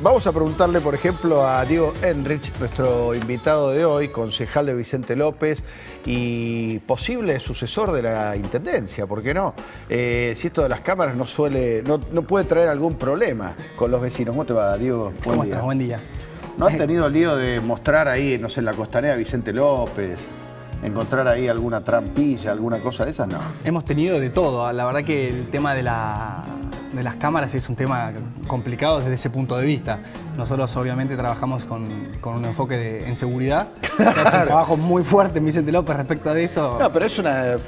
Vamos a preguntarle, por ejemplo, a Diego Enrich, nuestro invitado de hoy, concejal de Vicente López y posible sucesor de la Intendencia, ¿por qué no? Si esto de las cámaras no puede traer algún problema con los vecinos. ¿Cómo te va, Diego? ¿Cómo estás? Buen día. ¿No has tenido lío de mostrar ahí, no sé, en la costanera de Vicente López, encontrar ahí alguna trampilla, alguna cosa de esas? No. Hemos tenido de todo. La verdad que el tema de las cámaras es un tema complicado desde ese punto de vista. Nosotros obviamente trabajamos con un enfoque en seguridad. Se ha hecho un trabajo muy fuerte en Vicente López respecto a eso. No, pero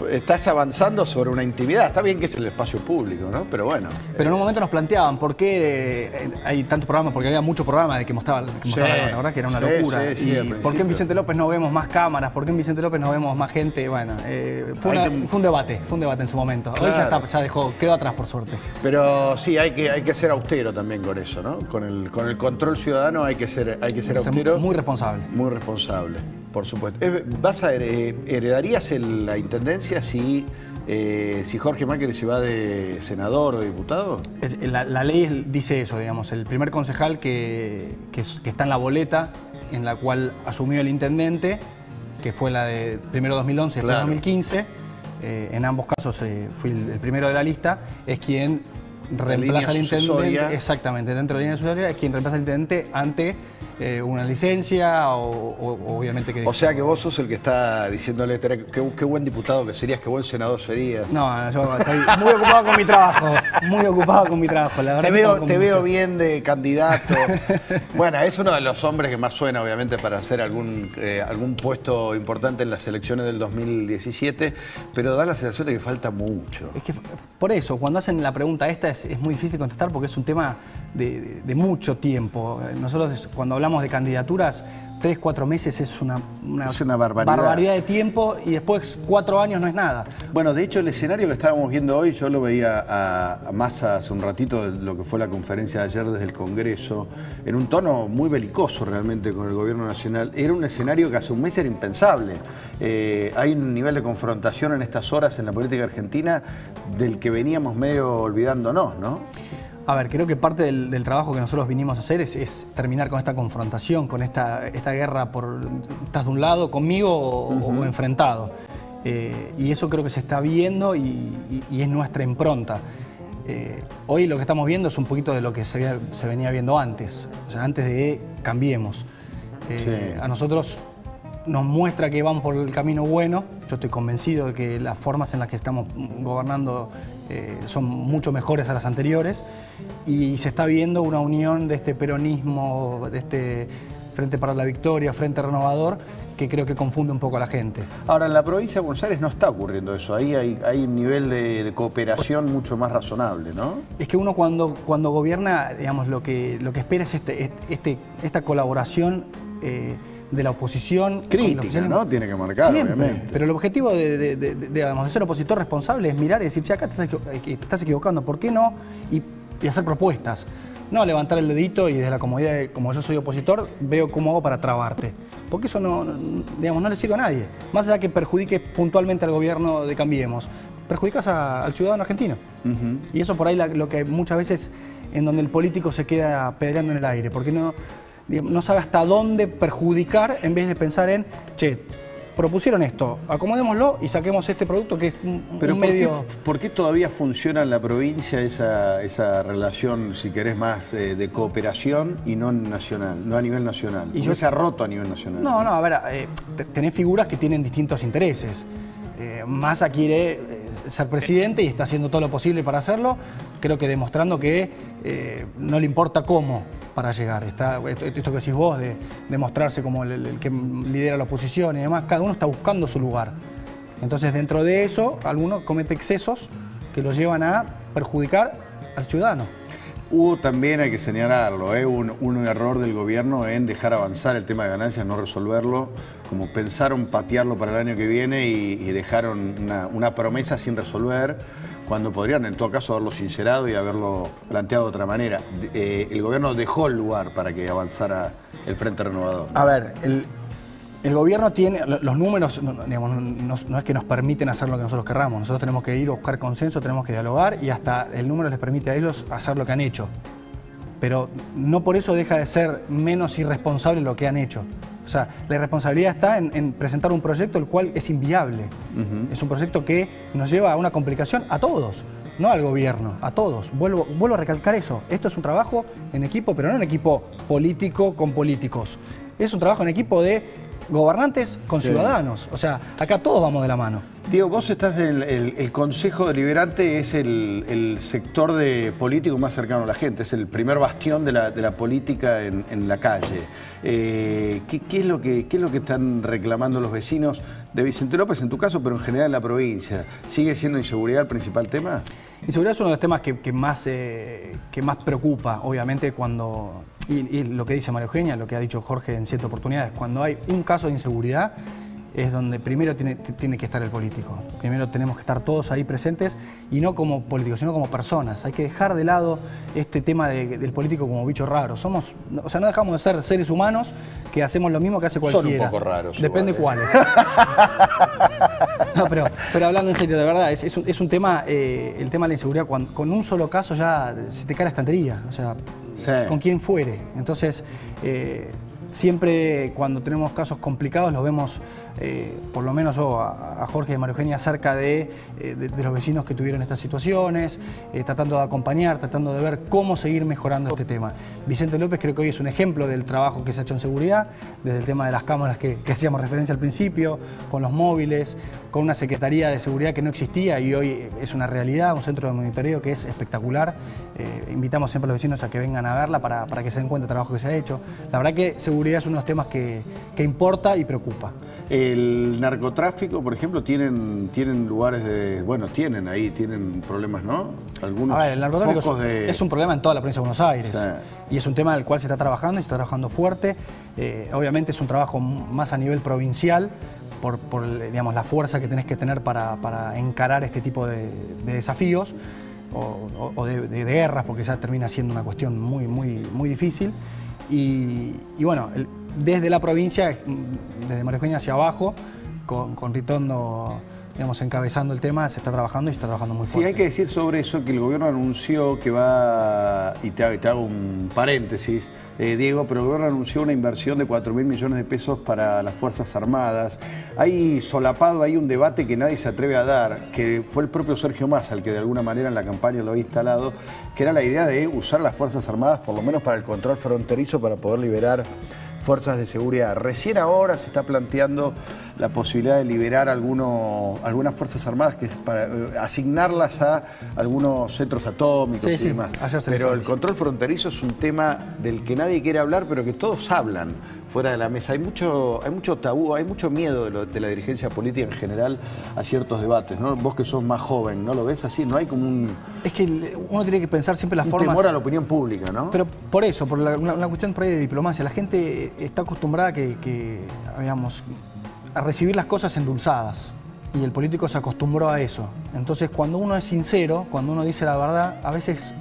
estás avanzando sobre una intimidad. Está bien que es el espacio público, ¿no? Pero bueno. Pero en un momento nos planteaban por qué hay tantos programas, porque había muchos programas de que mostraban la verdad que era una locura. Sí, y ¿por qué en Vicente López no vemos más cámaras? ¿Por qué en Vicente López no vemos más gente? Bueno, fue un debate en su momento. Claro. Hoy ya quedó atrás por suerte. Pero sí, hay que ser austero también con eso, ¿no? Con el control ciudadano hay que ser austero. Muy responsable. Muy responsable, por supuesto. ¿Heredarías la intendencia si Jorge Macri se va de senador o de diputado? La ley dice eso, digamos. El primer concejal que está en la boleta en la cual asumió el intendente, que fue la de primero 2011 y después 2015, en ambos casos fui el primero de la lista, es quien reemplaza al intendente. Exactamente, dentro de la línea sucesoria es quien reemplaza al intendente ante una licencia o obviamente que... O sea que vos sos el que está diciéndole qué buen diputado que serías, qué buen senador serías. No, yo estoy muy ocupado con mi trabajo, la verdad. Te veo bien de candidato. Bueno, es uno de los hombres que más suena, obviamente, para hacer algún puesto importante en las elecciones del 2017, pero da la sensación de que falta mucho. Es que por eso, cuando hacen la pregunta esta es muy difícil contestar porque es un tema de mucho tiempo. Nosotros cuando hablamos de candidaturas, 3, 4 meses es una barbaridad de tiempo y después 4 años no es nada. Bueno, de hecho el escenario que estábamos viendo hoy, yo lo veía a Massa hace un ratito de lo que fue la conferencia de ayer desde el Congreso, en un tono muy belicoso realmente con el gobierno nacional. Era un escenario que hace un mes era impensable. Hay un nivel de confrontación en estas horas en la política argentina del que veníamos medio olvidándonos, ¿no? A ver, creo que parte del trabajo que nosotros vinimos a hacer es terminar con esta confrontación, con esta guerra por estás de un lado conmigo o enfrentado. Y eso creo que se está viendo y es nuestra impronta. Hoy lo que estamos viendo es un poquito de lo que se venía viendo antes, o sea, antes de Cambiemos. A nosotros nos muestra que vamos por el camino bueno. Yo estoy convencido de que las formas en las que estamos gobernando son mucho mejores a las anteriores y se está viendo una unión de este peronismo, de este Frente para la Victoria, Frente Renovador, que creo que confunde un poco a la gente. Ahora, en la provincia de Buenos Aires no está ocurriendo eso. Ahí hay un nivel de cooperación mucho más razonable, ¿no? Es que uno cuando gobierna, digamos, lo que espera es esta colaboración de la oposición. Crítica, ¿no? Tiene que marcar, siempre, obviamente. pero el objetivo de ser opositor responsable es mirar y decir, che, acá te estás equivocando, ¿por qué no? Y hacer propuestas. No levantar el dedito y desde la comodidad de, como yo soy opositor, veo cómo hago para trabarte. Porque eso no le sirve a nadie. Más allá que perjudique puntualmente al gobierno de Cambiemos, perjudicas al ciudadano argentino. Y eso por ahí lo que muchas veces en donde el político se queda pedaleando en el aire, porque no sabe hasta dónde perjudicar en vez de pensar en, che, propusieron esto, acomodémoslo y saquemos este producto que es un medio... ¿Por qué todavía funciona en la provincia esa relación, si querés, más de cooperación y no nacional, no a nivel nacional? ¿Y se ha roto a nivel nacional? No, a ver, tenés figuras que tienen distintos intereses. Massa quiere ser presidente y está haciendo todo lo posible para hacerlo, creo que demostrando que no le importa cómo para llegar. Esto que decís vos, de mostrarse como el que lidera la oposición y demás, cada uno está buscando su lugar. Entonces, dentro de eso, alguno comete excesos que lo llevan a perjudicar al ciudadano. Hubo también, hay que señalarlo, un error del gobierno en dejar avanzar el tema de ganancias, no resolverlo, como pensaron patearlo para el año que viene y dejaron una promesa sin resolver, cuando podrían en todo caso haberlo sincerado y haberlo planteado de otra manera. El gobierno dejó el lugar para que avanzara el Frente Renovador. A ver, el gobierno tiene, los números, digamos, no es que nos permiten hacer lo que nosotros querramos. Nosotros tenemos que ir a buscar consenso, tenemos que dialogar y hasta el número les permite a ellos hacer lo que han hecho. pero no por eso deja de ser menos irresponsable lo que han hecho. O sea, la irresponsabilidad está en presentar un proyecto el cual es inviable. Es un proyecto que nos lleva a una complicación a todos, no al gobierno, a todos. Vuelvo a recalcar eso. Esto es un trabajo en equipo, pero no en equipo político con políticos. Es un trabajo en equipo de gobernantes con ciudadanos. O sea, acá todos vamos de la mano. Diego, vos estás en el Consejo Deliberante, es el sector de político más cercano a la gente, es el primer bastión de la política en la calle. ¿Qué es lo que están reclamando los vecinos de Vicente López, en tu caso, pero en general en la provincia? ¿Sigue siendo inseguridad el principal tema? Inseguridad es uno de los temas que más preocupa, obviamente, cuando, y lo que dice María Eugenia, lo que ha dicho Jorge en ciertas oportunidades, cuando hay un caso de inseguridad, es donde primero tiene que estar el político. Primero tenemos que estar todos ahí presentes, y no como políticos, sino como personas. Hay que dejar de lado este tema del político como bicho raro. O sea, no dejamos de ser seres humanos que hacemos lo mismo que hace cualquiera. Son un poco raros. Depende cuáles. No, pero hablando en serio, de verdad, es un tema, el tema de la inseguridad, con un solo caso ya se te cae la estantería. O sea, sí, con quien fuere. Entonces, siempre cuando tenemos casos complicados los vemos, por lo menos yo, a Jorge y a María Eugenia, cerca de los vecinos que tuvieron estas situaciones, tratando de acompañar, tratando de ver cómo seguir mejorando este tema. Vicente López creo que hoy es un ejemplo del trabajo que se ha hecho en seguridad, desde el tema de las cámaras que hacíamos referencia al principio, con los móviles, con una Secretaría de Seguridad que no existía y hoy es una realidad, un centro de monitoreo que es espectacular. Invitamos siempre a los vecinos a que vengan a verla para que se den cuenta del trabajo que se ha hecho. La verdad que seguridad es uno de los temas que importa y preocupa. El narcotráfico, por ejemplo, tienen lugares de... Bueno, tienen problemas, ¿no? Algunos el narcotráfico es un problema en toda la provincia de Buenos Aires. Sí. Y es un tema del cual se está trabajando y se está trabajando fuerte. Obviamente es un trabajo más a nivel provincial, por digamos, la fuerza que tenés que tener para encarar este tipo de desafíos o de guerras, porque ya termina siendo una cuestión muy difícil. Y bueno, desde la provincia, desde María Eugenia hacia abajo, con Ritondo, digamos, encabezando el tema, se está trabajando y se está trabajando muy fuerte. Sí, hay que decir sobre eso que el gobierno anunció que va, y te hago un paréntesis, Diego, pero el gobierno anunció una inversión de 4.000 millones de pesos para las Fuerzas Armadas. Hay solapado, hay un debate que nadie se atreve a dar, que fue el propio Sergio Massa el que de alguna manera en la campaña lo había instalado, que era la idea de usar las Fuerzas Armadas por lo menos para el control fronterizo, para poder liberar fuerzas de seguridad. Recién ahora se está planteando la posibilidad de liberar algunas Fuerzas Armadas, para asignarlas a algunos centros atómicos y demás. Pero el control fronterizo es un tema del que nadie quiere hablar, pero que todos hablan fuera de la mesa. Hay mucho tabú, hay mucho miedo de la dirigencia política en general a ciertos debates, ¿no? Vos que sos más joven, ¿no lo ves así? No hay como un... Es que uno tiene que pensar siempre las formas... temor a la opinión pública, ¿no? Pero por eso, por una cuestión por ahí de diplomacia. La gente está acostumbrada digamos, a recibir las cosas endulzadas. Y el político se acostumbró a eso. Entonces, cuando uno es sincero, cuando uno dice la verdad, a veces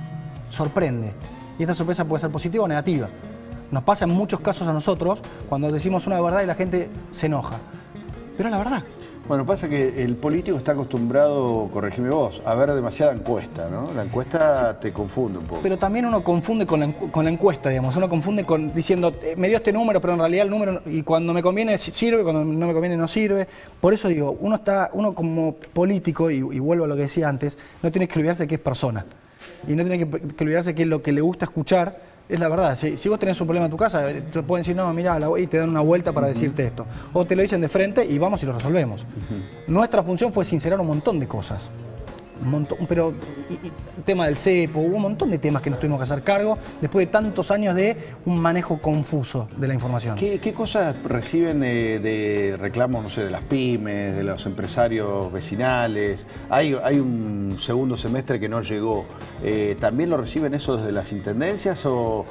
sorprende. Y esta sorpresa puede ser positiva o negativa. Nos pasa en muchos casos a nosotros cuando decimos una verdad y la gente se enoja. Pero es la verdad. Bueno, pasa que el político está acostumbrado, corregime vos, a ver demasiada encuesta, ¿no? La encuesta te confunde un poco. Pero también uno confunde con la encuesta, digamos. Uno confunde diciendo, me dio este número, pero en realidad el número, y cuando me conviene sirve, cuando no me conviene no sirve. Por eso digo, uno como político, y vuelvo a lo que decía antes, no tiene que olvidarse que es persona. Y no tiene que olvidarse que lo que le gusta escuchar es la verdad. Si vos tenés un problema en tu casa, te pueden decir, no, mirá, y te dan una vuelta para decirte esto. O te lo dicen de frente y vamos y lo resolvemos. Nuestra función fue sincerar un montón de cosas. Un montón, pero el tema del cepo, hubo un montón de temas que nos tuvimos que hacer cargo después de tantos años de un manejo confuso de la información. ¿Qué cosas reciben de reclamos, no sé, de las pymes, de los empresarios vecinales? Hay un segundo semestre que no llegó. ¿También lo reciben eso desde las intendencias o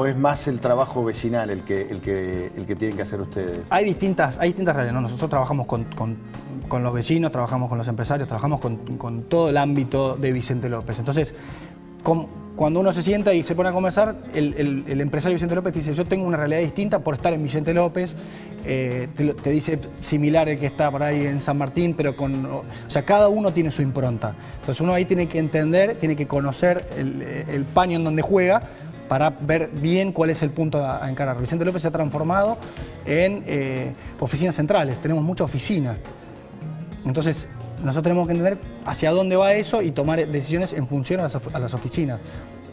es más el trabajo vecinal el que tienen que hacer ustedes? Hay distintas realidades, ¿no? Nosotros trabajamos con los vecinos, trabajamos con los empresarios, trabajamos con todo el ámbito de Vicente López. Entonces, cuando uno se sienta y se pone a conversar, el empresario Vicente López dice, yo tengo una realidad distinta por estar en Vicente López, te dice similar el que está por ahí en San Martín, pero o sea, cada uno tiene su impronta. Entonces uno ahí tiene que entender, tiene que conocer el paño en donde juega, para ver bien cuál es el punto a encarar. Vicente López se ha transformado en oficinas centrales, tenemos mucha oficina. Entonces, nosotros tenemos que entender hacia dónde va eso y tomar decisiones en función a las oficinas.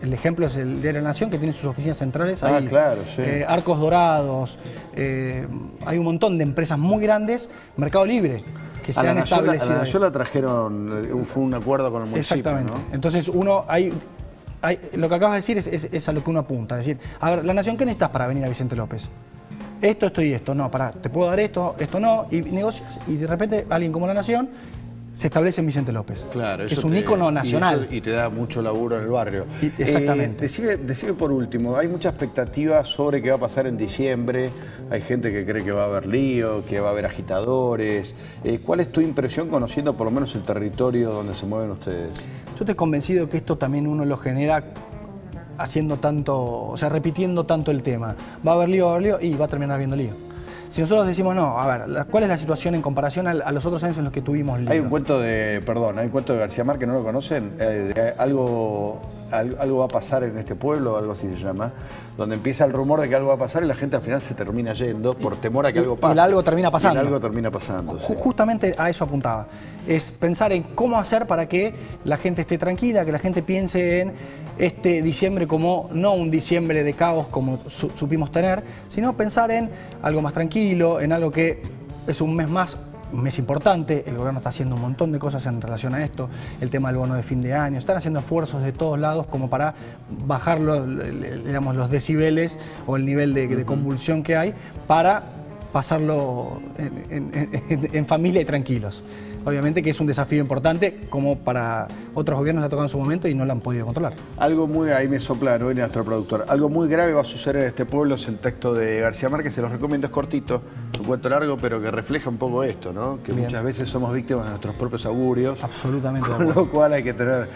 El ejemplo es el de la Nación, que tiene sus oficinas centrales ahí. Claro, sí. Arcos Dorados, hay un montón de empresas muy grandes, Mercado Libre, que se han establecido. A la Nación la trajeron, fue un acuerdo con el municipio. Exactamente. ¿No? Entonces lo que acabas de decir es a lo que uno apunta. Es decir, a ver, la Nación, ¿qué necesitas para venir a Vicente López? Esto y esto. No, pará, te puedo dar esto no. Y negocias, y de repente alguien como la Nación se establece en Vicente López. Claro, que es un ícono nacional. Y te da mucho laburo en el barrio. Exactamente. Decime por último, hay mucha expectativa sobre qué va a pasar en diciembre. Hay gente que cree que va a haber lío, que va a haber agitadores. ¿Cuál es tu impresión conociendo por lo menos el territorio donde se mueven ustedes? Yo estoy convencido que esto también uno lo genera haciendo tanto, o sea, repitiendo tanto el tema. Va a haber lío y va a terminar habiendo lío. Si nosotros decimos, no, a ver, ¿cuál es la situación en comparación a los otros años en los que tuvimos lío? Hay un cuento de García Márquez, ¿no lo conocen? Algo va a pasar en este pueblo, algo así se llama, donde empieza el rumor de que algo va a pasar y la gente al final se termina yendo por temor a que algo pase. Y el algo termina pasando. Y el algo termina pasando. Sí. Justamente a eso apuntaba. Es pensar en cómo hacer para que la gente esté tranquila, que la gente piense en este diciembre como no un diciembre de caos como supimos tener, sino pensar en algo más tranquilo, en algo que es un mes importante. El gobierno está haciendo un montón de cosas en relación a esto, el tema del bono de fin de año, están haciendo esfuerzos de todos lados como para bajar los decibeles o el nivel de convulsión que hay para pasarlo en familia y tranquilos. Obviamente que es un desafío importante, como para otros gobiernos le ha tocado en su momento y no lo han podido controlar. Algo muy, ahí me sopla Noel, nuestro productor, algo muy grave va a suceder en este pueblo, es el texto de García Márquez, se los recomiendo, es cortito, es un cuento largo, pero que refleja un poco esto, ¿no? Que Bien. Muchas veces somos víctimas de nuestros propios augurios. Absolutamente. Con lo cual hay que tener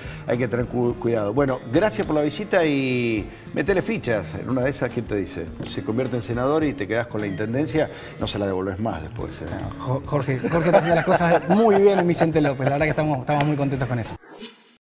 cuidado. Bueno, gracias por la visita y metele fichas. En una de esas, ¿quién te dice? Se convierte en senador y te quedas con la intendencia, no se la devolves más después. Jorge está haciendo las cosas muy bien en Vicente López, la verdad que estamos muy contentos con eso.